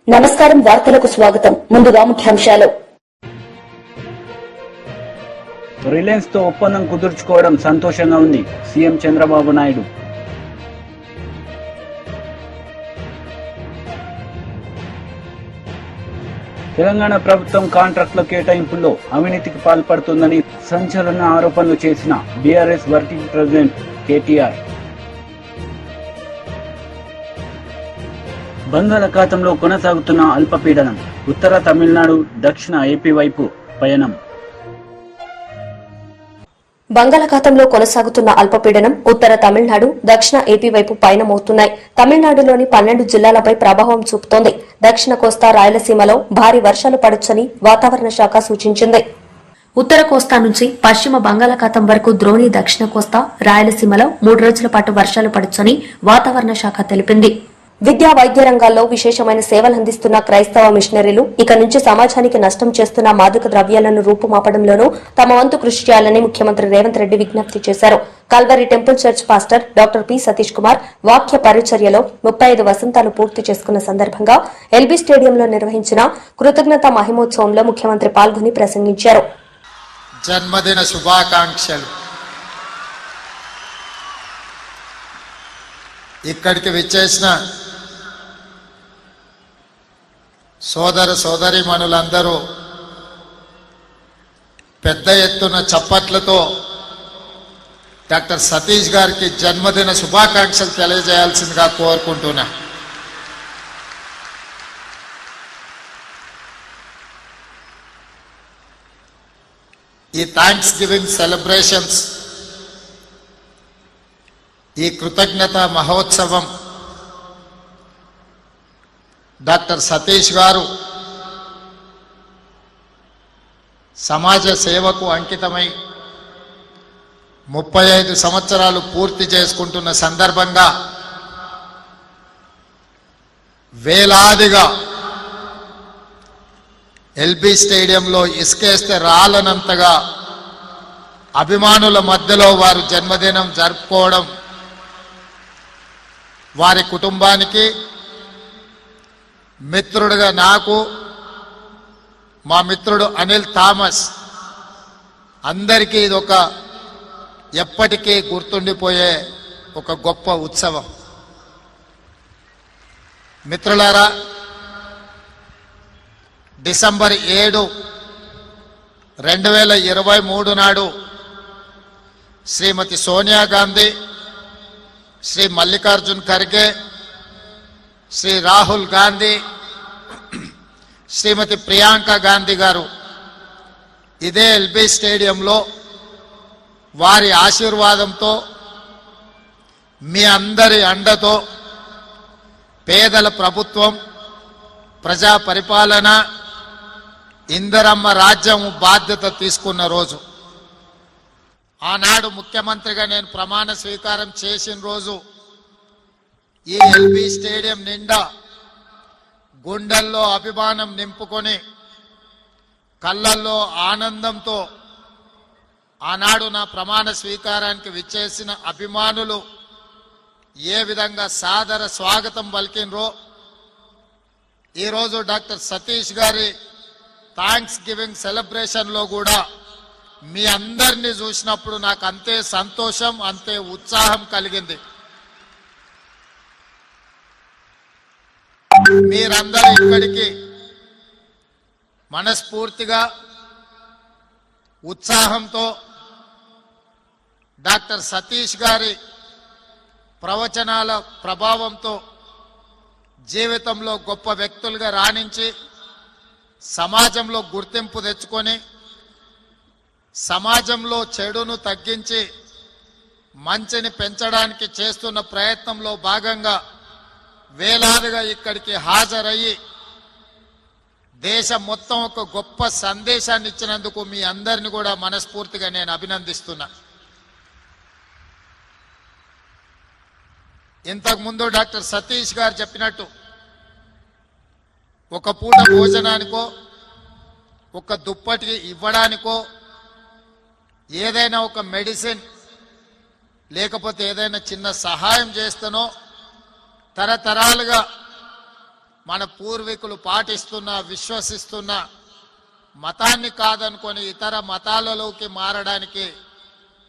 నమస్కారం. వార్తలకు స్వాగతం. ముందుగా ముఖ్యాంశాలు. రిలయన్స్ తో ఒప్పందం కుదుర్చుకోవడం సంతోషంగా ఉంది. సీఎం చంద్రబాబు నాయుడు. తెలంగాణ ప్రభుత్వం కాంట్రాక్టుల కేటాయింపుల్లో అవినీతికి పాల్పడుతుందని సంచలన ఆరోపణలు చేసిన బీఆర్ఎస్ వర్కింగ్ ప్రెసిడెంట్ కేటీఆర్. బంగాళాఖాతంలో కొనసాగుతున్న అల్పపీడనం ఉత్తర తమిళనాడు, దక్షిణ ఏపీ వైపు పయనం. బంగాళాఖాతంలో కొనసాగుతున్న అల్పపీడనం ఉత్తర తమిళనాడు, దక్షిణ ఏపీ వైపు పయనమవుతున్నాయి. తమిళనాడులోని 12 జిల్లాలపై ప్రభావం చూపుతోంది. దక్షిణ కోస్తా, రాయలసీమలో భారీ వర్షాలు పడొచ్చని వాతావరణ శాఖ సూచించింది. ఉత్తర కోస్తా నుంచి పశ్చిమ బంగాళాఖాతం వరకు ద్రోణి, దక్షిణ కోస్తా, రాయలసీమలో 3 రోజుల పాటు వర్షాలు పడొచ్చని వాతావరణ శాఖ తెలిపింది. విద్యా, వైద్య రంగాల్లో విశేషమైన సేవలందిస్తున్న క్రైస్తవ మిషనరీలు ఇక నుంచి సమాజానికి నష్టం చేస్తున్న మాదక ద్రవ్యాలను రూపుమాపడంలోనూ తమ వంతు కృషి చేయాలని ముఖ్యమంత్రి రేవంత్ రెడ్డి విజ్ఞప్తి చేశారు. Calvary temple church pastor doctor P Satish Kumar వాక్య పరిచర్యలో 35 వసంతాలు పూర్తి చేసుకున్న సందర్భంగా ఎల్బీ స్టేడియంలో నిర్వహించిన కృతజ్ఞతా మహిమోత్సవంలో ముఖ్యమంత్రి పాల్గొని ప్రసంగించారు. జన్మదిన శుభాకాంక్షలు. ఇక్కడికి విచ్చేసిన సోదర సోదరీమణులందరూ పెద్ద ఎత్తున చప్పట్లతో డాక్టర్ సతీష్ గారికి జన్మదిన శుభాకాంక్షలు తెలియజేయాల్సిందిగా కోరుకుంటున్నా. ఈ థ్యాంక్స్ గివింగ్ సెలబ్రేషన్స్, ఈ కృతజ్ఞత మహోత్సవం డాక్టర్ సతీష్ గారు సమాజ సేవకు అంకితమై 35 సంవత్సరాలు పూర్తి చేసుకుంటున్న సందర్భంగా వేలాదిగా ఎల్బీ స్టేడియంలో ఇసుకేస్తే రాలనంతగా అభిమానుల మధ్యలో వారు జన్మదినం జరుపుకోవడం వారి కుటుంబానికి, మిత్రుడిగా నాకు, మా మిత్రుడు అనిల్ థామస్ అందరికీ ఇది ఒక ఎప్పటికీ గుర్తుండిపోయే ఒక గొప్ప ఉత్సవం. మిత్రులారా, డిసెంబర్ 7, 2023 నాడు శ్రీమతి సోనియా గాంధీ, శ్రీ మల్లికార్జున్ ఖర్గే, శ్రీ రాహుల్ గాంధీ, శ్రీమతి ప్రియాంక గాంధీ గారు ఇదే ఎల్బీ స్టేడియంలో వారి ఆశీర్వాదంతో, మీ అందరి అండతో పేదల ప్రభుత్వం, ప్రజా పరిపాలన, ఇందిరమ్మ రాజ్యం బాధ్యత తీసుకున్న రోజు. ఆనాడు ముఖ్యమంత్రిగా నేను ప్రమాణ స్వీకారం చేసిన రోజు ఈ ఎల్బీ స్టేడియం నిండా గుండెల్లో అభిమానం నింపుకొని, కళ్ళల్లో ఆనందంతో ఆనాడు నా ప్రమాణ స్వీకారానికి విచ్చేసిన అభిమానులు ఏ విధంగా సాదర స్వాగతం పలికినరో, ఈరోజు డాక్టర్ సతీష్ గారి థ్యాంక్స్ గివింగ్ సెలబ్రేషన్లో కూడా మీ అందరినీ చూసినప్పుడు నాకు అంతే సంతోషం, అంతే ఉత్సాహం కలిగింది. మీరందరూ ఇక్కడికి మనస్ఫూర్తిగా, ఉత్సాహంతో డాక్టర్ సతీష్ గారి ప్రవచనాల ప్రభావంతో జీవితంలో గొప్ప వ్యక్తులుగా రాణించి సమాజంలో గుర్తింపు తెచ్చుకొని, సమాజంలో చెడును తగ్గించి మంచిని పెంచడానికి చేస్తున్న ప్రయత్నంలో భాగంగా వేలాదిగా ఇక్కడికి హాజరయ్యి దేశం మొత్తం ఒక గొప్ప సందేశాన్ని ఇచ్చినందుకు మీ అందరిని కూడా మనస్ఫూర్తిగా నేను అభినందిస్తున్నా. ఇంతకుముందు డాక్టర్ సతీష్ గారు చెప్పినట్టు ఒక పూట భోజనానికో, ఒక దుప్పటి ఇవ్వడానికో, ఏదైనా ఒక మెడిసిన్ లేకపోతే ఏదైనా చిన్న సహాయం చేస్తేనో తరతరాలుగా మన పూర్వీకులు పాటిస్తున్న విశ్వసిస్తున్న మతాన్ని కాదనుకొని ఇతర మతాలలోకి మారడానికి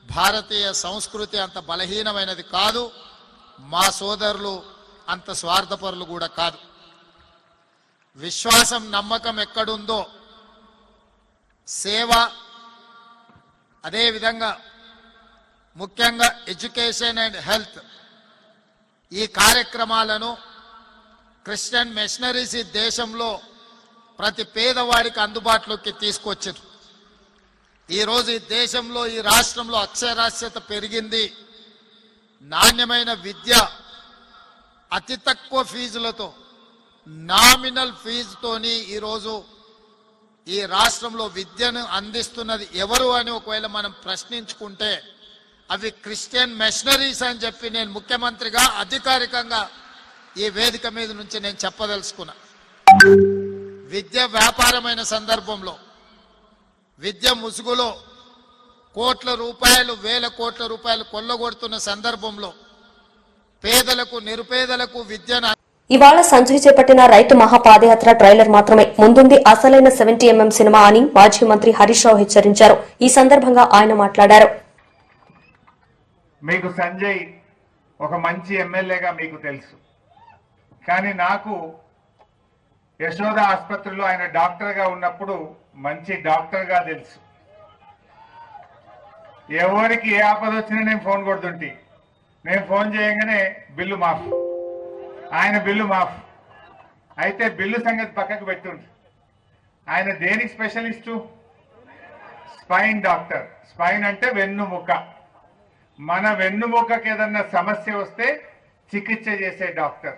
భారతీయ సంస్కృతి అంత బలహీనమైనది కాదు. మా సోదరులు అంత స్వార్థపరులు కూడా కాదు. విశ్వాసం నమ్మకం ఎక్కడుందో సేవ, అదేవిధంగా ముఖ్యంగా ఎడ్యుకేషన్ అండ్ హెల్త్ ఈ కార్యక్రమాలను క్రిస్టియన్ మిషనరీస్ ఈ దేశంలో ప్రతి పేదవాడికి అందుబాటులోకి తీసుకొచ్చారు. ఈరోజు ఈ దేశంలో ఈ రాష్ట్రంలో అక్షరాస్యత పెరిగింది. నాణ్యమైన విద్య అతి తక్కువ ఫీజులతో నామినల్ ఫీజుతోని ఈరోజు ఈ రాష్ట్రంలో విద్యను అందిస్తున్నది ఎవరు అని ఒకవేళ మనం ప్రశ్నించుకుంటే అవి క్రిస్టియన్ మిషనరీస్ అని చెప్పి నేను ముఖ్యమంత్రిగా అధికారికంగా ఈ వేదిక మీద నుంచి నేను చెప్పదలుచుకున్నా. విద్య వ్యాపారమైన సందర్భంలో, విద్య ముసుగులో కోట్ల రూపాయలు, వేల కోట్ల రూపాయలు కొల్లగొడుతున్న సందర్భంలో పేదలకు, నిరుపేదలకు విద్యను ఇవాళ సంజయ్ చేపట్టిన రైతు మహాపాదయాత్ర ట్రైలర్ మాత్రమే, ముందుంది అసలైన 70mm సినిమా అని మాజీ మంత్రి హరీష్ రావు హెచ్చరించారు. ఈ సందర్భంగా ఆయన మాట్లాడారు. మీకు సంజయ్ ఒక మంచి ఎమ్మెల్యేగా మీకు తెలుసు, కానీ నాకు యశోద ఆసుపత్రిలో ఆయన డాక్టర్గా ఉన్నప్పుడు మంచి డాక్టర్గా తెలుసు. ఎవరికి ఏ ఆపద వచ్చినా నేను ఫోన్ కొడుతుంటే, నేను ఫోన్ చేయగానే బిల్లు మాఫ్, ఆయన బిల్లు మాఫ్. అయితే బిల్లు సంగతి పక్కకు పెట్టుండ్రు. ఆయన దేనికి స్పెషలిస్టు? Spine doctor. స్పైన్ అంటే వెన్నుముక. మన వెన్నుముకకి ఏదన్నా సమస్య వస్తే చికిత్స చేసే డాక్టర్.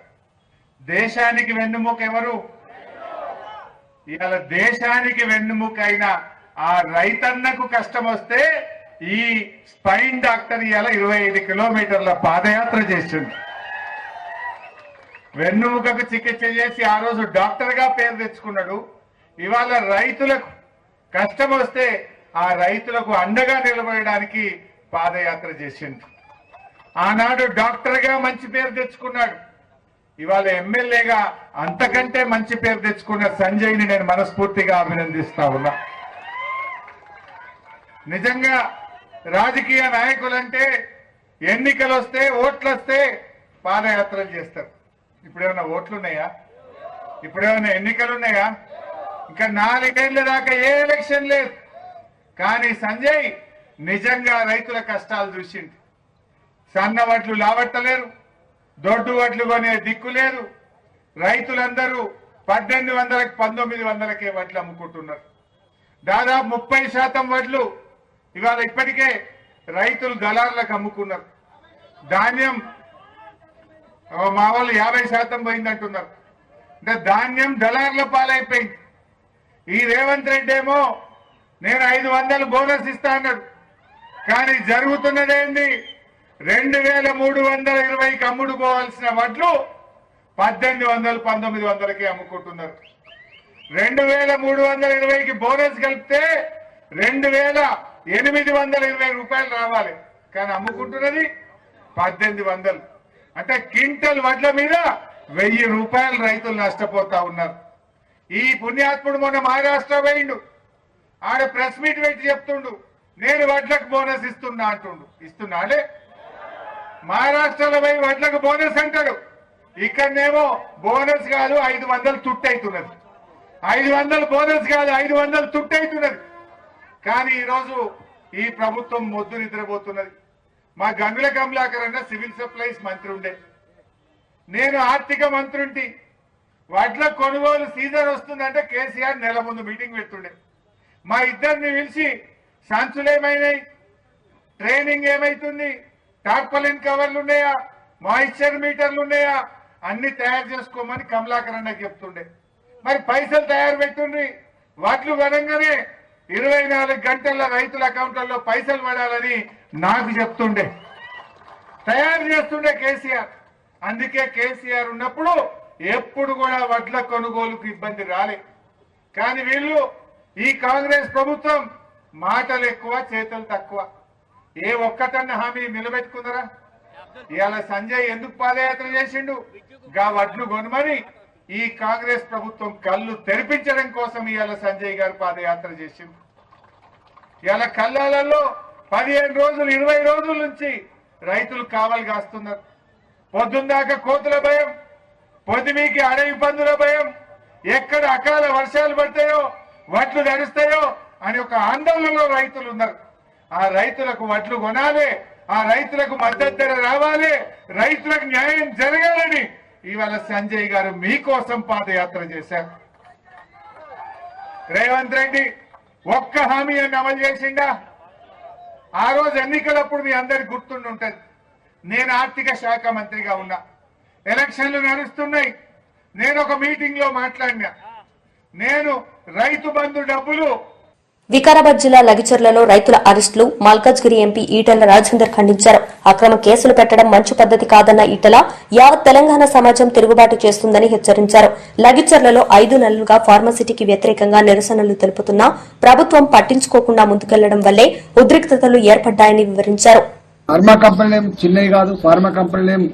దేశానికి వెన్నుముక ఎవరు? ఇవాళ దేశానికి వెన్నుముక అయిన ఆ రైతన్నకు కష్టం వస్తే ఈ స్పైన్ డాక్టర్ ఇవాళ 25 కిలోమీటర్ల పాదయాత్ర చేసింది. వెన్నుముకకు చికిత్స చేసి ఆ రోజు డాక్టర్ గా పేరు తెచ్చుకున్నాడు. ఇవాళ రైతులకు కష్టం వస్తే ఆ రైతులకు అండగా నిలబడడానికి పాదయాత్ర చేసింది. ఆనాడు డాక్టర్ గా మంచి పేరు తెచ్చుకున్నాడు. ఇవాళ ఎమ్మెల్యేగా అంతకంటే మంచి పేరు తెచ్చుకున్న సంజయ్ని నేను మనస్ఫూర్తిగా అభినందిస్తా ఉన్నా. నిజంగా రాజకీయ నాయకులంటే ఎన్నికలు వస్తే, ఓట్లు వస్తే పాదయాత్రలు చేస్తారు. ఇప్పుడేమన్నా ఓట్లున్నాయా? ఇప్పుడేమన్నా ఎన్నికలున్నాయా? ఇంకా 4 ఏళ్ల దాకా ఏ ఎలక్షన్ లేదు. కానీ సంజయ్ నిజంగా రైతుల కష్టాలు చూసింది. సన్న వడ్లు లావట్టలేరు, దొడ్డు వడ్లు కొనే దిక్కు లేదు. రైతులందరూ 1800కి 1900కే వడ్లు అమ్ముకుంటున్నారు. దాదాపు 30% వడ్లు ఇవాళ ఇప్పటికే రైతులు దళారులకు అమ్ముకున్నారు. ధాన్యం మా వాళ్ళు 50% పోయిందంటున్నారు. అంటే ధాన్యం దళారుల పాలైపోయింది. ఈ రేవంత్ రెడ్డి ఏమో నేను 500 బోనస్ ఇస్తా అన్నాడు. కానీ జరుగుతున్నదేంది? 2320కి అమ్ముడుకోవాల్సిన వడ్లు 1800, 1900కి అమ్ముకుంటున్నారు. 2320కి బోనస్ కలిపితే 2820 రూపాయలు రావాలి. కానీ అమ్ముకుంటున్నది 1800. అంటే క్వింటల్ వడ్ల మీద 1000 రూపాయలు రైతులు నష్టపోతా ఉన్నారు. ఈ పుణ్యాత్ముడు మొన్న మహారాష్ట్ర పోయిండు. ఆడ ప్రెస్ మీట్ పెట్టి చెప్తుండు, నేను వడ్లకు బోనస్ ఇస్తున్నా అంటుండు. ఇస్తున్నాడే? మహారాష్ట్రలో పోయి వడ్లకు బోనస్ అంటాడు. ఇక్కడనేమో బోనస్ కాదు 500 తుట్టు అవుతున్నది. 500 బోనస్ కాదు 500 తుట్టు అవుతున్నది. కానీ ఈరోజు ఈ ప్రభుత్వం మొద్దు నిద్రపోతున్నది. మా గంగుల కమలాకర్ అన్న సివిల్ సప్లైస్ మంత్రి ఉండే, నేను ఆర్థిక మంత్రుంటి. వడ్ల కొనుగోలు సీజన్ వస్తుందంటే కేసీఆర్ నెల ముందు మీటింగ్ పెడుతుండే. మా ఇద్దరిని పిలిచి సంచులేమైనాయి, ట్రైనింగ్ ఏమైతుంది, టార్పలిన్ కవర్లు ఉన్నాయా, మాయిశ్చర్ మీటర్లు ఉన్నాయా, అన్ని తయారు చేసుకోమని కమలాకర్ అన్నకి చెప్తుండే. మరి పైసలు తయారు పెట్టుండ్రి. వడ్లు కొనంగానే 24 గంటల్లో రైతుల అకౌంట్లలో పైసలు పడాలని నాకు చెప్తుండే, తయారు చేస్తుండే కేసీఆర్. అందుకే కేసీఆర్ ఉన్నప్పుడు ఎప్పుడు కూడా వడ్ల కొనుగోలుకు ఇబ్బంది రాలే. కానీ వీళ్ళు ఈ కాంగ్రెస్ ప్రభుత్వం మాటలు ఎక్కువ, చేతలు తక్కువ. ఏ ఒక్కటన్న హామీ నిలబెట్టుకున్నారా? ఇవాళ సంజయ్ ఎందుకు పాదయాత్ర చేసిండు? గా వడ్లు కొనమని ఈ కాంగ్రెస్ ప్రభుత్వం కళ్ళు తెరిపించడం కోసం ఇవాళ సంజయ్ గారు పాదయాత్ర చేసింది. ఇవాళ కల్లాలలో 15 రోజులు 20 రోజుల నుంచి రైతులు కావలి కాస్తున్నారు. పొద్దుందాకా కోతుల భయం, పొద్దుమీకి అడవి పందుల భయం, ఎక్కడ అకాల వర్షాలు పడతాయో వడ్లు తడుస్తాయో అని ఒక ఆందోళనలో రైతులు ఉన్నారు. ఆ రైతులకు వడ్లు కొనాలి, ఆ రైతులకు మద్దతు ధర రావాలి, రైతులకు న్యాయం జరగాలని ఇవాళ సంజయ్ గారు మీకోసం పాదయాత్ర చేశారు. రేవంత్ రెడ్డి ఒక్క హామీ అని అమలు చేసిండా? ఆ రోజు ఎన్నికలప్పుడు మీ అందరికి గుర్తుండి ఉంటది. నేను ఆర్థిక శాఖ మంత్రిగా ఉన్నా, ఎలక్షన్లు నడుస్తున్నాయి. నేను ఒక మీటింగ్ లో మాట్లాడినా, నేను రైతు బంధు డబ్బులు వికారాబాద్ జిల్లా లగిచర్లలో రైతుల అరెస్టులు మల్కాజ్గిరి ఎంపీ ఈటెల రాజేందర్ ఖండించారు. అక్రమ కేసులు పెట్టడం మంచి పద్దతి కాదన్న ఈటెల యావత్ తెలంగాణ సమాజం తిరుగుబాటు చేస్తుందని హెచ్చరించారు. లగిచర్లలో 5 నెలలుగా ఫార్మసిటీకి వ్యతిరేకంగా నిరసనలు తెలుపుతున్నా ప్రభుత్వం పట్టించుకోకుండా ముందుకెళ్లడం వల్లే ఉద్రిక్తతలు ఏర్పడ్డాయని వివరించారు. ఫార్మా కంపెనీలు చిన్నవి కాదు, ఫార్మా కంపెనీలు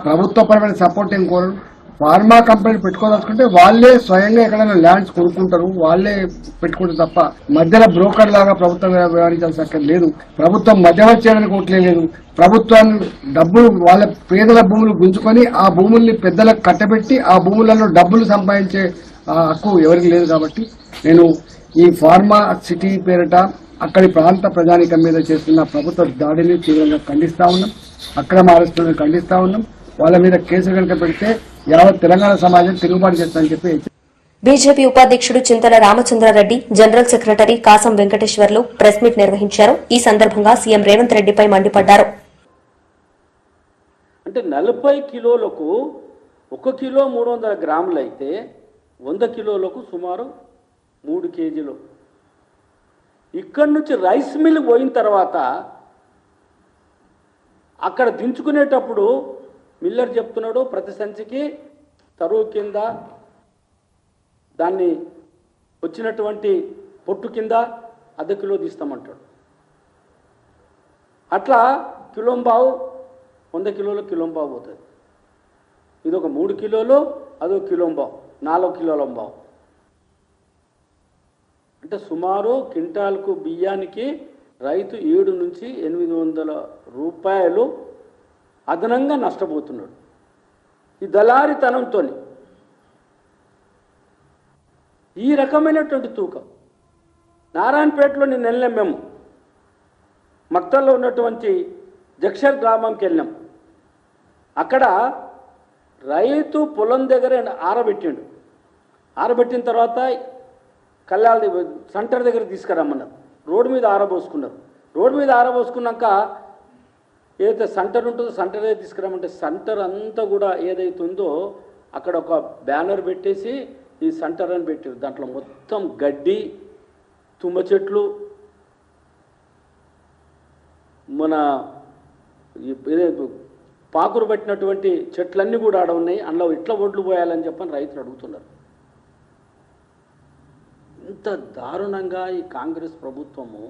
ప్రభుత్వపరమైన సపోర్ట్ ఏం కోరరు. ఫార్మా కంపెనీ పెట్టుకోదలుచుకుంటే వాళ్ళే స్వయంగా ఎక్కడైనా ల్యాండ్స్ కొనుక్కుంటారు, వాళ్ళే పెట్టుకుంటారు తప్ప మధ్యలో బ్రోకర్ లాగా ప్రభుత్వం వ్యవహరించాల్సిన అక్కడ లేదు. ప్రభుత్వం మధ్యవర్తి చేయడానికి ఓట్లేదు. ప్రభుత్వాన్ని డబ్బులు వాళ్ళ పేదల భూములు గుంజుకొని ఆ భూముల్ని పెద్దలకు కట్టబెట్టి ఆ భూములలో డబ్బులు సంపాదించే హక్కు ఎవరికి లేదు. కాబట్టి నేను ఈ ఫార్మా సిటీ పేరిట అక్కడి ప్రాంత ప్రజానికం మీద చేస్తున్న ప్రభుత్వ దాడిని తీవ్రంగా ఖండిస్తా ఉన్నాం. అక్రమ అరెస్టులను ఖండిస్తా ఉన్నాం. వాళ్ళ మీద కేసులు కనుక పెడితే యావత్ తెలంగాణ సమాజం తిరుగుబాటు చేస్తామని చెప్పి బీజేపీ ఉపాధ్యక్షుడు Chintala Ramachandra Reddy, general secretary Kasam Venkateswarlu press meet నిర్వహించారు. ఈ సందర్భంగా సీఎం రేవంత్ రెడ్డిపై మండిపడ్డారు. అంటే 40 కిలోలకు 1 కిలో 300 గ్రాములు అయితే 100 కిలోలకు సుమారు 3 కేజీలు. ఇక్కడి నుంచి రైస్ మిల్ పోయిన తర్వాత అక్కడ దించుకునేటప్పుడు మిల్లర్ చెప్తున్నాడు ప్రతి సంచికి తరువు కింద దాన్ని వచ్చినటువంటి పొట్టు కింద 1/2 కిలో తీస్తామంటాడు. అట్లా కిలోంబావు 100 కిలోలు కిలోంబావు పోతుంది. ఇదొక 3 కిలోలు, అదొక కిలోంబావు, 4 కిలోలంబావు. అంటే సుమారు క్వింటాల్కు బియ్యానికి రైతు 7 నుంచి 800 రూపాయలు అదనంగా నష్టపోతున్నాడు. ఈ దళారితనంతో ఈ రకమైనటువంటి తూకం. నారాయణపేటలో నేను వెళ్ళాం, మేము మక్తల్లో ఉన్నటువంటి జక్షర్ గ్రామంకి వెళ్ళాం. అక్కడ రైతు పొలం దగ్గర ఆరబెట్టిండు. ఆరబెట్టిన తర్వాత కల్లాల సెంటర్ దగ్గర తీసుకురమ్మన్నారు. రోడ్డు మీద ఆరబోసుకున్నారు. రోడ్డు మీద ఆరబోసుకున్నాక ఏదైతే సెంటర్ ఉంటుందో సెంటరే తీసుకురామంటే సెంటర్ అంతా కూడా ఏదైతే ఉందో అక్కడ ఒక బ్యానర్ పెట్టేసి ఈ సెంటర్ అని పెట్టారు. దాంట్లో మొత్తం గడ్డి, తుమ్మ చెట్లు, మన పాకురు పట్టినటువంటి చెట్లన్నీ కూడా ఆడ ఉన్నాయి. అందులో ఇట్లా ఒడ్లు పోయాలని చెప్పని రైతులు అడుగుతున్నారు. ఇంత దారుణంగా ఈ కాంగ్రెస్ ప్రభుత్వము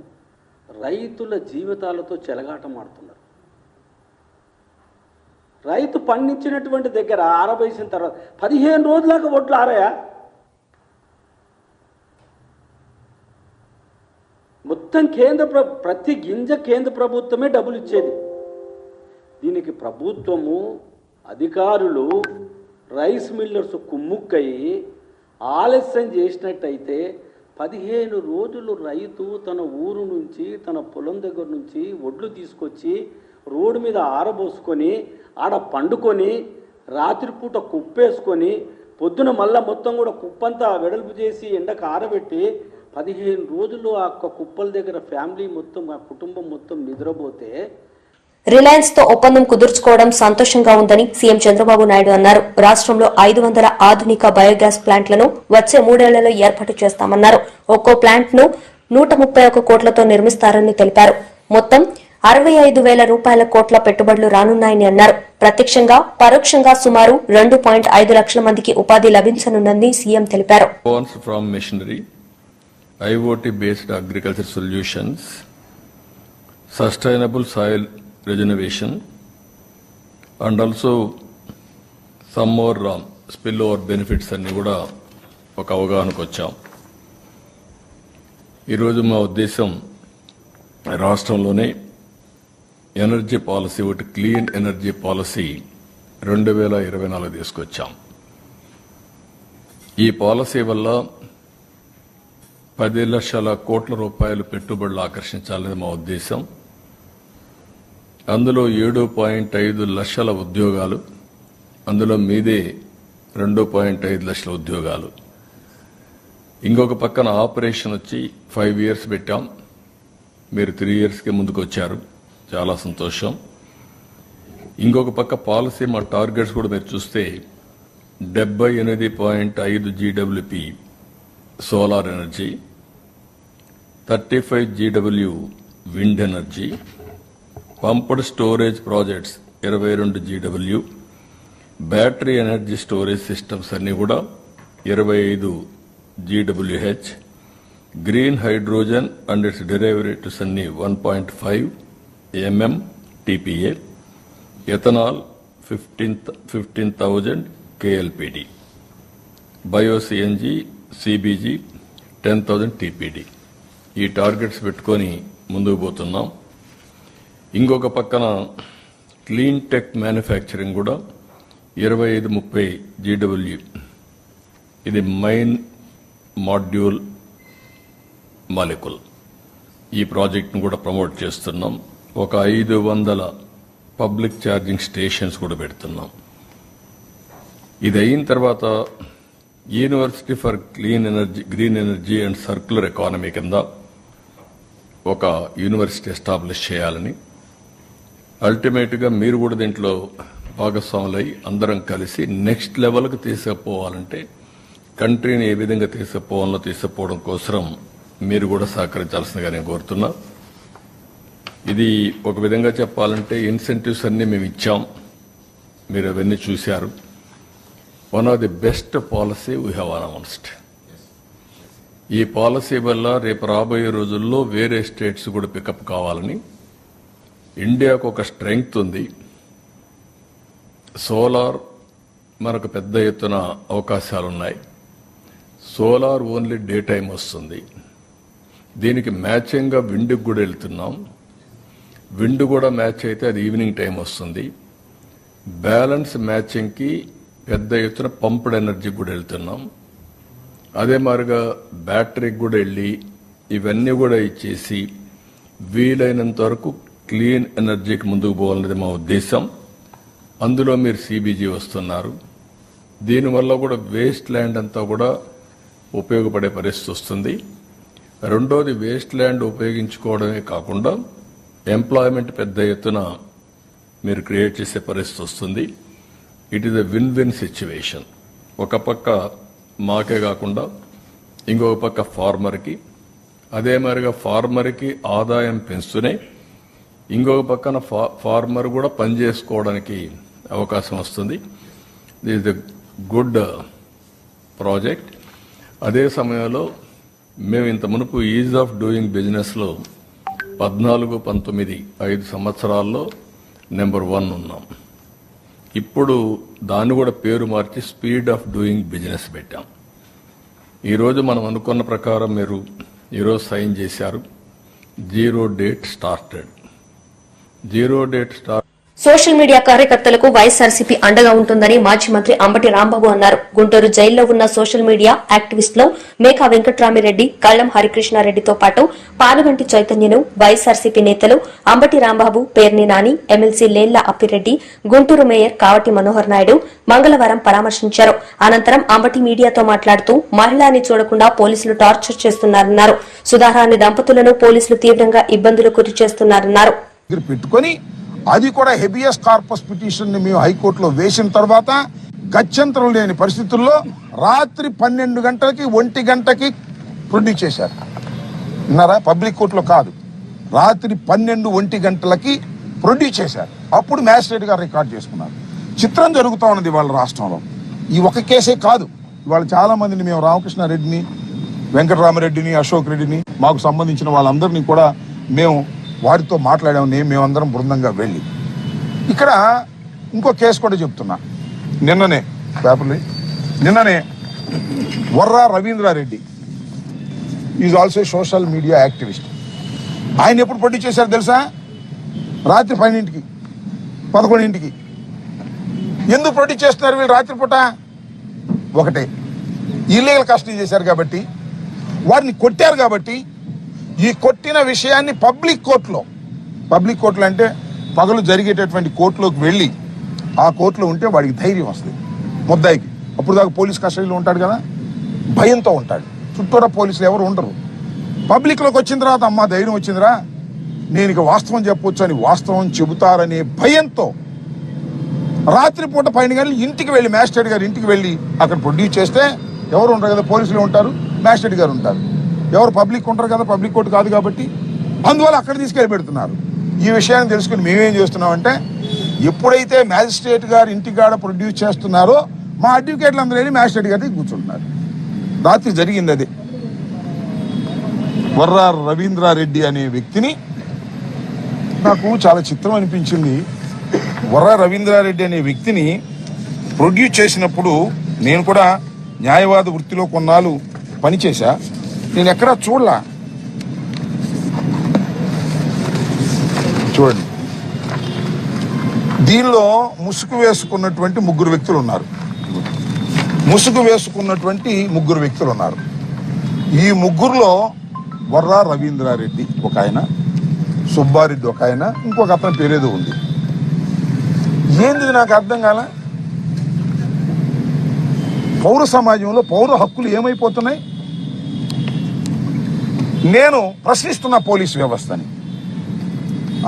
రైతుల జీవితాలతో చెలగాటం ఆడుతున్నారు. రైతు పండించినటువంటి దగ్గర ఆరబేసిన తర్వాత 15 రోజులాగా ఒడ్లు ఆరాయా? మొత్తం ప్రతి గింజ కేంద్ర ప్రభుత్వమే డబ్బులు ఇచ్చేది. దీనికి ప్రభుత్వము అధికారులు రైస్ మిల్లర్స్ కుమ్ముక్కయి ఆలస్యం చేసినట్టయితే 15 రోజులు రైతు తన ఊరు నుంచి తన పొలం దగ్గర నుంచి ఒడ్లు తీసుకొచ్చి రోడ్డు మీద ఆరబోసుకొని ఆడ పండుకొని రాత్రిపూట కుప్పేసుకొని పొద్దున మళ్ళా మొత్తం కూడా కుప్పంతా వెడల్పు చేసి ఎండకు ఆరబెట్టి 15 రోజులు ఆ కుప్పల దగ్గర ఫ్యామిలీ మొత్తం, ఆ కుటుంబం మొత్తం నిద్రపోతే రిలయన్స్ తో ఒప్పందం కుదుర్చుకోవడం సంతోషంగా ఉందని సీఎం చంద్రబాబు నాయుడు అన్నారు. రాష్ట్రంలో 500 ఆధునిక బయోగ్యాస్ ప్లాంట్లను వచ్చే 3 ఏళ్లలో ఏర్పాటు చేస్తామన్నారు. ఒక్కో ప్లాంట్ ను 131 కోట్లతో నిర్మిస్తారని తెలిపారు. మొత్తం 65,000 రూపాయల కోట్ల పెట్టుబడులు రానున్నాయని అన్నారు. ప్రత్యక్షంగా పరోక్షంగా సుమారు 2.5 లక్షల మందికి ఉపాధి లభించనుందని సీఎం తెలిపారు. From machinery, IoT-based agriculture solutions, sustainable soil regeneration, and also some more spill over benefits అన్ని కూడా ఒక అవగాహనకు వచ్చాం. ఈరోజు మా ఉద్దేశం రాష్ట్రంలోనే ఎనర్జీ పాలసీ, ఒకటి క్లీన్ ఎనర్జీ పాలసీ 2024 తీసుకొచ్చాం. ఈ పాలసీ వల్ల 10 లక్షల కోట్ల రూపాయలు పెట్టుబడులు ఆకర్షించాలనేది మా ఉద్దేశం. అందులో 7.5 లక్షల ఉద్యోగాలు, అందులో మీదే 2.5 లక్షల ఉద్యోగాలు. ఇంకొక పక్కన ఆపరేషన్ వచ్చి 5 ఇయర్స్ పెట్టాం. మీరు 3 ఇయర్స్కి ముందుకు వచ్చారు, చాలా సంతోషం. ఇంకొక పక్క పాలసీ మా టార్గెట్స్ కూడా మీరు చూస్తే 78.5 GWP solar energy, 35 GW wind energy, pumped storage projects 22 GW, battery energy storage systems అన్ని కూడా 25 GWH, green hydrogen and it's derivatives అన్ని 1.5 mm TPA, ethanol 15,000 KLPD, bio CNG CBG 10,000 TPD. ఈ టార్గెట్స్ పెట్టుకొని ముందుకు పోతున్నాం. ఇంకొక పక్కన క్లీన్ టెక్ మ్యానుఫ్యాక్చరింగ్ కూడా 25-30 GW, ఇది మైన్ మాడ్యూల్ మాలిక్యూల్. ఈ ప్రాజెక్ట్ను కూడా ప్రమోట్ చేస్తున్నాం. ఒక 500 పబ్లిక్ ఛార్జింగ్ స్టేషన్స్ కూడా పెడుతున్నాం. ఇది అయిన తర్వాత university for clean energy, green energy and circular economy కింద ఒక యూనివర్సిటీ ఎస్టాబ్లిష్ చేయాలని, అల్టిమేట్గా మీరు కూడా దీంట్లో భాగస్వాములై అందరం కలిసి నెక్స్ట్ లెవెల్కి తీసుకుపోవాలంటే కంట్రీని ఏ విధంగా తీసుకుపోవడం కోసం మీరు కూడా సహకరించాల్సిందిగా నేను కోరుతున్నా. ఇది ఒక విధంగా చెప్పాలంటే ఇన్సెంటివ్స్ అన్ని మేము ఇచ్చాం, మీరు అవన్నీ చూశారు. One of the best policy we have announced. ఈ పాలసీ వల్ల రేపు రాబోయే రోజుల్లో వేరే స్టేట్స్ కూడా పికప్ కావాలని, ఇండియాకు ఒక స్ట్రెంగ్త్ ఉంది. సోలార్ మనకు పెద్ద ఎత్తున అవకాశాలున్నాయి. సోలార్ ఓన్లీ డే టైం వస్తుంది. దీనికి మ్యాచింగ్గా విండ్కి కూడా వెళ్తున్నాం. విండ్ కూడా మ్యాచ్ అయితే అది ఈవినింగ్ టైం వస్తుంది. బ్యాలెన్స్ మ్యాచింగ్కి పెద్ద ఎత్తున పంప్డ్ ఎనర్జీకి కూడా వెళ్తున్నాం. అదే మాదిరిగా బ్యాటరీకి కూడా వెళ్ళి ఇవన్నీ కూడా ఇచ్చేసి వీలైనంత వరకు క్లీన్ ఎనర్జీకి ముందుకు పోవాలనేది మా ఉద్దేశం. అందులో మీరు CBG వస్తున్నారు. దీనివల్ల కూడా వేస్ట్ ల్యాండ్ అంతా కూడా ఉపయోగపడే పరిస్థితి వస్తుంది. రెండోది, వేస్ట్ ల్యాండ్ ఉపయోగించుకోవడమే కాకుండా ఎంప్లాయ్మెంట్ పెద్ద ఎత్తున మీరు క్రియేట్ చేసే పరిస్థితి వస్తుంది. It is a win-win situation. ఒక పక్క మాకే కాకుండా ఇంకొక పక్క ఫార్మర్కి, అదే మాదిరిగా ఫార్మర్కి ఆదాయం పెంచుతూనే ఇంకొక పక్కన ఫార్మర్ కూడా పనిచేసుకోవడానికి అవకాశం వస్తుంది. This is the good project. అదే సమయంలో మేము ఇంత మునుపు ఈజ్ ఆఫ్ డూయింగ్ బిజినెస్లో 14-19 5 సంవత్సరాల్లో నెంబర్ 1 ఉన్నాం. ఇప్పుడు దాన్ని కూడా పేరు మార్చి స్పీడ్ ఆఫ్ డూయింగ్ బిజినెస్ పెట్టాం. ఈరోజు మనం అనుకున్న ప్రకారం మీరు ఈరోజు సైన్ చేశారు. Zero date started. Social media కార్యకర్తలకు వైఎస్ఆర్సీపీ అండగా ఉంటుందని మాజీ మంత్రి అంబటి రాంబాబు అన్నారు. గుంటూరు జైల్లో ఉన్న సోషల్ మీడియా యాక్టివిస్టులు మేకా వెంకట్రామిరెడ్డి, కళ్లం హరికృష్ణారెడ్డితో పాటు పానుగంటి చైతన్యను వైఎస్ఆర్సీపీ నేతలు అంబటి రాంబాబు, పేర్ని నాని, ఎమ్మెల్సీ లేళ్ల అప్పిరెడ్డి, గుంటూరు మేయర్ కావటి మనోహర్ నాయుడు మంగళవారం పరామర్శించారు. అనంతరం అంబటి మీడియాతో మాట్లాడుతూ మహిళని చూడకుండా పోలీసులు టార్చర్ చేస్తున్నారన్నారు. సుధారాణి దంపతులను పోలీసులు తీవ్రంగా ఇబ్బందులకు గురి చేస్తున్నారన్నారు. అది కూడా హెబియస్ కార్పస్ పిటిషన్ ని మేము హైకోర్టులో వేసిన తర్వాత గత్యంతరం లేని పరిస్థితుల్లో రాత్రి 12 గంటలకి 1 గంటకి ప్రొడ్యూస్ చేశారు. విన్నారా? పబ్లిక్ కోర్టులో కాదు, రాత్రి 12-1 గంటలకి ప్రొడ్యూస్ చేశారు. అప్పుడు మ్యాజిస్ట్రేట్ గారు రికార్డ్ చేసుకున్నారు. చిత్రం జరుగుతూ ఉన్నది వాళ్ళ రాష్ట్రంలో. ఈ ఒక కేసే కాదు, ఇవాళ చాలా మందిని మేము రామకృష్ణారెడ్డిని, వెంకటరామరెడ్డిని, అశోక్ రెడ్డిని, మాకు సంబంధించిన వాళ్ళందరినీ కూడా మేము వారితో మాట్లాడాము. మేమందరం బృందంగా వెళ్ళి ఇక్కడ ఇంకో కేసు కూడా చెప్తున్నా. నిన్ననే పేపర్లు నిన్ననే Varra Ravindra Reddy is also social media activist. ఆయన ఎప్పుడు ప్రొడ్యూస్ చేశారు తెలుసా? రాత్రి 12ంటికి 11ంటికి. ఎందుకు ప్రొడ్యూస్ చేస్తున్నారు వీళ్ళు రాత్రిపూట? ఒకటే, ఇల్లీగల్ కస్టడీ చేశారు కాబట్టి, వారిని కొట్టారు కాబట్టి. ఈ కొట్టిన విషయాన్ని పబ్లిక్ కోర్టులో అంటే పగలు జరిగేటటువంటి కోర్టులోకి వెళ్ళి ఆ కోర్టులో ఉంటే వాడికి ధైర్యం వస్తుంది ముద్దాయికి. అప్పుడు దాకా పోలీస్ కస్టడీలో ఉంటాడు కదా, భయంతో ఉంటాడు. చుట్టూరా పోలీసులు ఎవరు ఉండరు. పబ్లిక్లోకి వచ్చిన తర్వాత అమ్మా ధైర్యం వచ్చిందిరా, నేను ఇక వాస్తవం చెప్పొచ్చు అని వాస్తవం చెబుతారనే భయంతో రాత్రిపూట 12 గంటలు ఇంటికి వెళ్ళి మ్యాజిస్ట్రేట్ గారు ఇంటికి వెళ్ళి అక్కడ ప్రొడ్యూస్ చేస్తే ఎవరు ఉంటారు కదా, పోలీసులు ఉంటారు, మ్యాజిస్ట్రేట్ గారు ఉంటారు. ఎవరు పబ్లిక్ ఉంటారు కదా, పబ్లిక్ కోర్టు కాదు కాబట్టి. అందువల్ల అక్కడ తీసుకెళ్ళి పెడుతున్నారు. ఈ విషయాన్ని తెలుసుకుని మేమేం చేస్తున్నామంటే, ఎప్పుడైతే మ్యాజిస్ట్రేట్ గారు ఇంటికాడ ప్రొడ్యూస్ చేస్తున్నారో మా అడ్వకేట్లు అందరూ వెళ్ళి మ్యాజిస్ట్రేట్ గారి దగ్గర కూర్చుంటున్నారు. రాత్రి జరిగింది అదే. వర్రా రవీంద్రారెడ్డి అనే వ్యక్తిని నాకు చాలా చిత్రం అనిపించింది. వర్రా రవీంద్రారెడ్డి అనే వ్యక్తిని ప్రొడ్యూస్ చేసినప్పుడు నేను కూడా న్యాయవాద వృత్తిలో కొన్నాళ్ళు పనిచేశా. నేను ఎక్కడా చూడలా. చూడండి, దీనిలో ముసుగు వేసుకున్నటువంటి ముగ్గురు వ్యక్తులు ఉన్నారు. ఈ ముగ్గురులో వర్రా రవీంద్రారెడ్డి ఒక ఆయన, సుబ్బారెడ్డి ఒక ఆయన, ఇంకొక అతని పేరేదో ఉంది. ఏంది నాకు అర్థం కాల. పౌర సమాజంలో పౌర హక్కులు ఏమైపోతున్నాయి? నేను ప్రశ్నిస్తున్న పోలీసు వ్యవస్థని.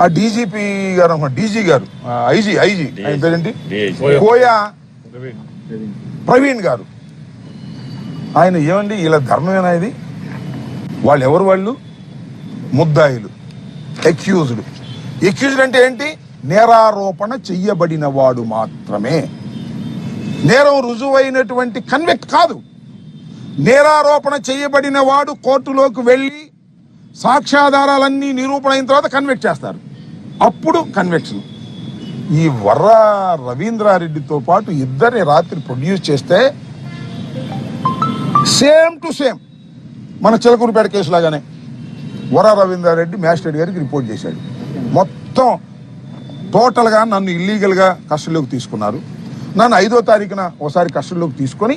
ఆ డీజీపీ గారు, ఐజీ ఆయన పేరేంటి, కోయా ప్రవీణ్ గారు, ఆయన ఏమండి ఇలా ధర్మమేనా ఇది? వాళ్ళు ఎవరు? వాళ్ళు ముద్దాయిలు, ఎక్యూజ్డ్ అంటే ఏంటి? నేరారోపణ చెయ్యబడిన వాడు మాత్రమే. నేరం రుజువైనటువంటి కన్విక్ట్ కాదు. నేరారోపణ చేయబడిన వాడు కోర్టులోకి వెళ్ళి సాక్ష్యాధారాలన్నీ నిరూపణ అయిన తర్వాత కన్విక్ట్ చేస్తారు. అప్పుడు కన్విక్షన్. ఈ వర్రా రవీంద్రారెడ్డితో పాటు ఇద్దరిని రాత్రి ప్రొడ్యూస్ చేస్తే సేమ్ టు సేమ్ మన చిలకూరుపేట కేసు లాగానే వర్రా రవీంద్రారెడ్డి మ్యాజిస్ట్రేట్ గారికి రిపోర్ట్ చేశాడు. మొత్తం టోటల్గా నన్ను ఇల్లీగల్గా కస్టడీలోకి తీసుకున్నారు. నన్ను 5వ తారీఖున ఒకసారి కస్టడీలోకి తీసుకొని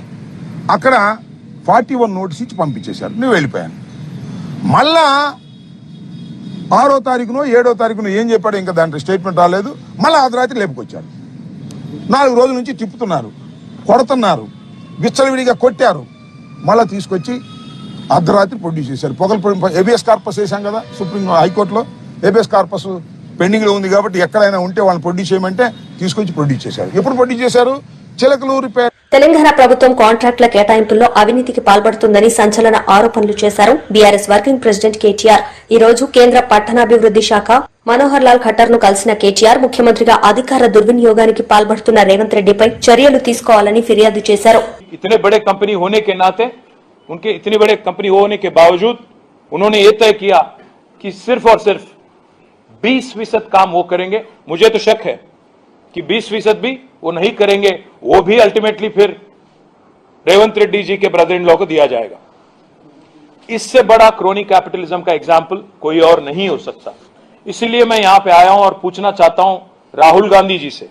అక్కడ 41 నోటీస్ ఇచ్చి పంపించేశారు. నేను వెళ్ళిపోయాను. మళ్ళా 6వ తారీఖునో 7వ తారీఖునో ఏం చెప్పాడు, ఇంకా దాంట్లో స్టేట్మెంట్ రాలేదు. మళ్ళీ అర్ధరాత్రి లేపుకొచ్చారు. 4 రోజుల నుంచి తిప్పుతున్నారు, కొడుతున్నారు, విచ్చలవిడిగా కొట్టారు. మళ్ళీ తీసుకొచ్చి అర్ధరాత్రి ప్రొడ్యూస్ చేశారు. హెబియస్ కార్పస్ వేసాం కదా సుప్రీం హైకోర్టులో. హెబియస్ కార్పస్ పెండింగ్ లో ఉంది కాబట్టి ఎక్కడైనా ఉంటే వాళ్ళని ప్రొడ్యూస్ చేయమంటే తీసుకొచ్చి ప్రొడ్యూస్ చేశారు. ఎప్పుడు ప్రొడ్యూస్ చేశారు? చిలకలూరిపేట. తెలంగాణ ప్రభుత్వం కాంట్రాక్టుల కేటాయింపుల్లో అవినీతికి పాల్పడుతుందని సంచలన ఆరోపణలు చేశారు బీఆర్ఎస్ వర్కింగ్ ప్రెసిడెంట్ కేటీఆర్. ఈ రోజు కేంద్ర పట్టణాభివృద్ది శాఖ మనోహర్ లాల్ ఖట్టర్ ను కలిసిన కేటీఆర్ ముఖ్యమంత్రిగా అధికార దుర్వినియోగానికి పాల్పడుతున్న రేవంత్ రెడ్డిపై చర్యలు తీసుకోవాలని ఫిర్యాదు చేశారు. इतने बड़े कंपनी होने के नाते, उनके इतनी बड़े कंपनी होने के बावजूद उन्होंने ये तय किया कि सिर्फ और सिर्फ 20% काम वो करेंगे. मुझे तो शक है कि 20% भी वो नहीं करेंगे. वो भी अल्टीमेटली फिर रेवंत रेड्डी जी के ब्रदर इन लॉ को दिया जाएगा. इससे बड़ा क्रोनी कैपिटलिज्म का एग्जाम्पल कोई और नहीं हो सकता. इसीलिए मैं यहां पे आया हूं और पूछना चाहता हूं राहुल गांधी जी से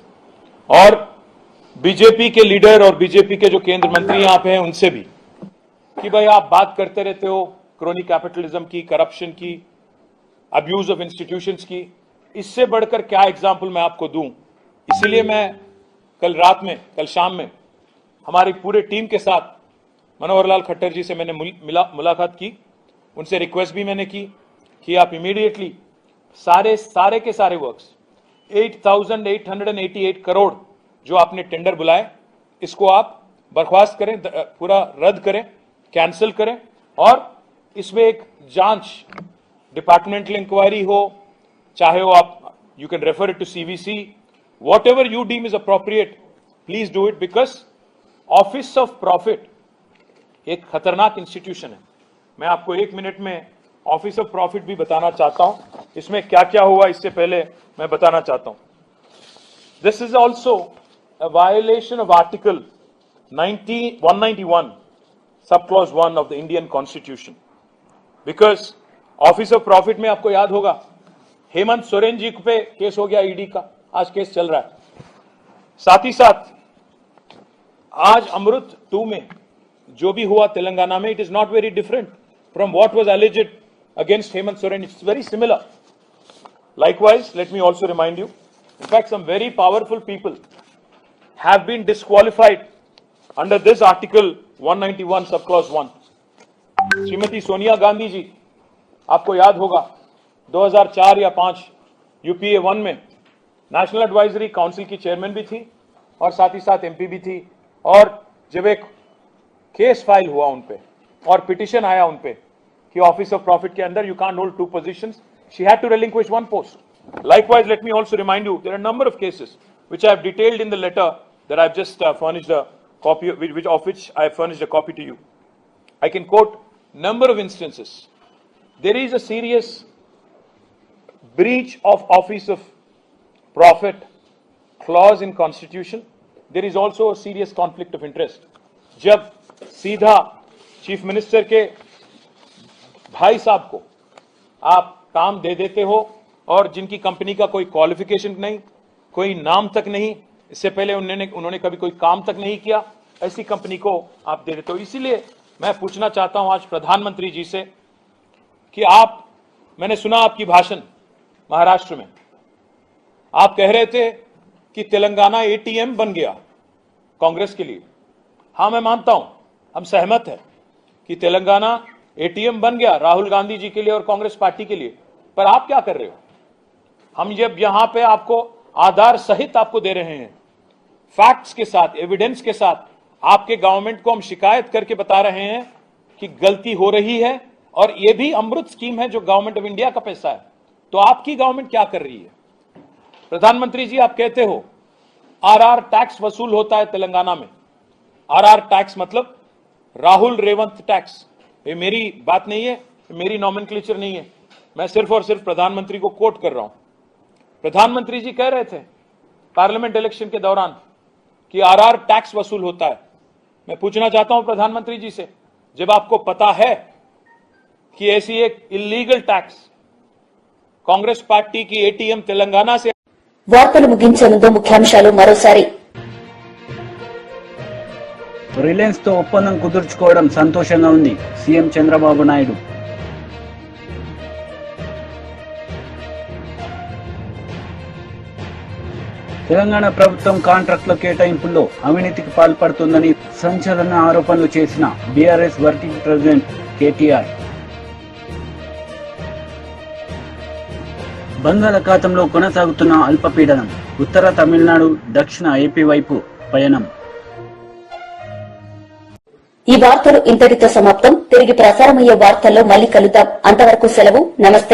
और बीजेपी के लीडर और बीजेपी के जो केंद्र मंत्री यहां पे हैं उनसे भी, कि भाई आप बात करते रहते हो क्रोनी कैपिटलिज्म की, करप्शन की, अब्यूज ऑफ इंस्टीट्यूशंस की. इससे बढ़कर क्या एग्जाम्पल मैं आपको दूं. इसीलिए मैं कल शाम में हमारी पूरे टीम के साथ मनोहर लाल खट्टर जी से मैंने मुलाकात की. उनसे रिक्वेस्ट भी मैंने की कि आप इमीडिएटली सारे के सारे वर्क्स 8,888 करोड़ जो आपने टेंडर बुलाए, इसको आप बर्खास्त करें, पूरा रद्द करें, कैंसिल करें. और इसमें एक जांच, डिपार्टमेंटल इंक्वायरी हो, चाहे वो आप you can refer it to CVC, whatever you deem is appropriate, please do it, because office of profit एक खतरनाक इंस्टीट्यूशन है. मैं आपको 1 मिनट में ऑफिस ऑफ प्रॉफिट भी बताना चाहता हूं. इसमें क्या क्या हुआ इससे पहले मैं बताना चाहता हूं. This is also a violation of article 191 subclause 1 of the Indian Constitution. Because office of profit में आपको याद होगा हेमंत सोरेन जी पे केस हो गया ईडी का, आज केस चल रहा है। साथ ही साथ आज अमृत 2 में जो भी हुआ तेलंगाना में, it is not very different from what was alleged against Hemant Soren, it's very similar. Likewise, let me also remind you, in fact, some very powerful people have been disqualified under this article 191 subclause 1. Shrimati Sonia Gandhi ji, आपको याद होगा 2004 या 5 UPA 1 में national advisory council की chairman भी थी और साथ ही साथ एमपी भी थी। और जब एक केस फाइल हुआ उन पे और पिटिशन आया उन पे कि ऑफिस ऑफ प्रॉफिट के अंदर you can't hold 2 positions, she had to relinquish 1 post. Likewise, let me also remind you, there are a number of cases which I have detailed in the letter that I have just furnished a copy, of which I have furnished a copy to you. I can quote number of instances. There is a serious breach of office of profit clause in constitution. There is also a serious conflict of interest. जब सीधा chief minister के भाई साहब को आप काम दे देते हो और जिनकी कंपनी का कोई क्वालिफिकेशन नहीं, कोई नाम तक नहीं, इससे पहले उन्होंने कभी कोई काम तक नहीं किया, ऐसी कंपनी को आप दे देते हो। इसीलिए मैं पूछना चाहता हूं आज प्रधानमंत्री जी से कि मैंने सुना आपकी भाषण महाराष्ट्र में, आप कह रहे थे कि तेलंगाना एटीएम बन गया कांग्रेस के लिए। हां, मैं मानता हूं, हम सहमत हैं कि तेलंगाना एटीएम बन गया राहुल गांधी जी के लिए और कांग्रेस पार्टी के लिए, पर आप क्या कर रहे हो? हम जब यहां पे आपको आधार सहित आपको दे रहे हैं, फैक्ट्स के साथ, एविडेंस के साथ, आपके गवर्नमेंट को हम शिकायत करके बता रहे हैं कि गलती हो रही है और यह भी अमृत स्कीम है जो गवर्नमेंट ऑफ इंडिया का पैसा है, तो आपकी गवर्नमेंट क्या कर रही है? प्रधानमंत्री जी, आप कहते हो आरआर टैक्स वसूल होता है तेलंगाना में। आरआर टैक्स मतलब राहुल रेवंत टैक्स। ये मेरी बात नहीं है, मेरी नॉमेनक्लेचर नहीं है, मैं सिर्फ और सिर्फ प्रधानमंत्री को कोट कर रहा हूं। प्रधानमंत्री जी कह रहे थे पार्लियामेंट इलेक्शन के दौरान कि आरआर टैक्स वसूल होता है। मैं पूछना चाहता हूं प्रधानमंत्री जी से, जब आपको पता है कि ऐसी एक इलीगल टैक्स कांग्रेस पार्टी की एटीएम तेलंगाना से। వార్తలు ముగించే ముందు ముఖ్యాంశాలు మరోసారి। రిలయన్స్ తో ఒప్పందం కుదుర్చుకోవడం సంతోషంగా ఉంది, సీఎం చంద్రబాబు నాయుడు। తెలంగాణ ప్రభుత్వం కాంట్రాక్టుల కేటాయింపుల్లో అవినీతికి పాల్పడుతుందని సంచలన ఆరోపణలు చేసిన బీఆర్ఎస్ వర్కింగ్ ప్రెసిడెంట్ కేటీఆర్। బంగాళాఖాతంలో కొనసాగుతున్న అల్పపీడనం ఉత్తర తమిళనాడు, దక్షిణ ఏపీ వైపు పయనం। ఈ వార్తలు ఇంతటితో సమాప్తం. తిరిగి ప్రసారమయ్యే వార్తల్లో మళ్ళీ కలుద్దాం. అంతవరకు సెలవు, నమస్తే.